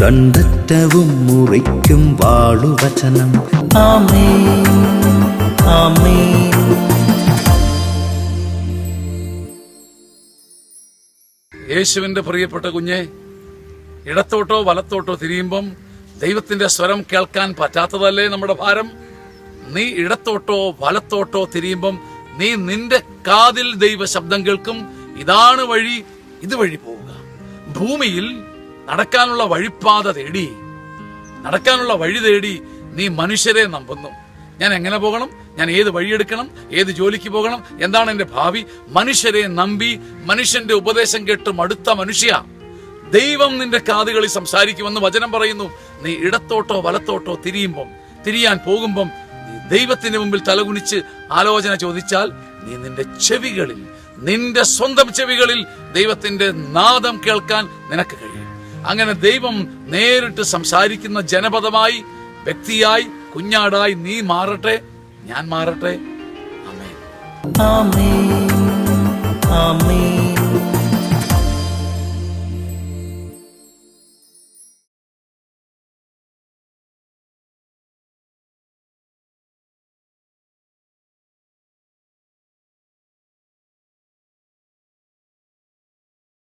ദണ്ഡറ്റവും മുറിക്കും വാളുവചനം. ആമേൻ, ആമേൻ. യേശുവിന്റെ പ്രിയപ്പെട്ട കുഞ്ഞെ, ഇടത്തോട്ടോ വലത്തോട്ടോ തിരിയുമ്പം ദൈവത്തിന്റെ സ്വരം കേൾക്കാൻ പറ്റാത്തതല്ലേ നമ്മുടെ ഭാരം? നീ ഇടത്തോട്ടോ വലത്തോട്ടോ തിരിയുമ്പം നീ നിന്റെ കാതിൽ ദൈവ ശബ്ദം കേൾക്കും. ഇതാണ് വഴി, ഇതുവഴി പോവുക. ഭൂമിയിൽ നടക്കാനുള്ള വഴിപ്പാത തേടി, നടക്കാനുള്ള വഴി തേടി നീ മനുഷ്യരെ നമ്പുന്നു. ഞാൻ എങ്ങനെ പോകണം, ഞാൻ ഏത് വഴിയെടുക്കണം, ഏത് ജോലിക്ക് പോകണം, എന്താണ് എന്റെ ഭാവി? മനുഷ്യരെ നമ്പി മനുഷ്യന്റെ ഉപദേശം കേട്ട് മടുത്ത മനുഷ്യ, ദൈവം നിന്റെ കാതുകളിൽ സംസാരിക്കുമെന്ന് വചനം പറയുന്നു. നീ ഇടത്തോട്ടോ വലത്തോട്ടോ തിരിയാൻ പോകുമ്പം നീ ദൈവത്തിന്റെ മുമ്പിൽ തലകുനിച്ച് ആലോചന ചോദിച്ചാൽ നീ നിന്റെ ചെവികളിൽ, നിന്റെ സ്വന്തം ചെവികളിൽ ദൈവത്തിന്റെ നാദം കേൾക്കാൻ നിനക്ക് കഴിയും. അങ്ങനെ ദൈവം നേരിട്ട് സംസാരിക്കുന്ന ജനപദമായി, വ്യക്തിയായി, കുഞ്ഞാടായി നീ മാറട്ടെ, ഞാൻ മാറട്ടെ. ആമേൻ, ആമേൻ.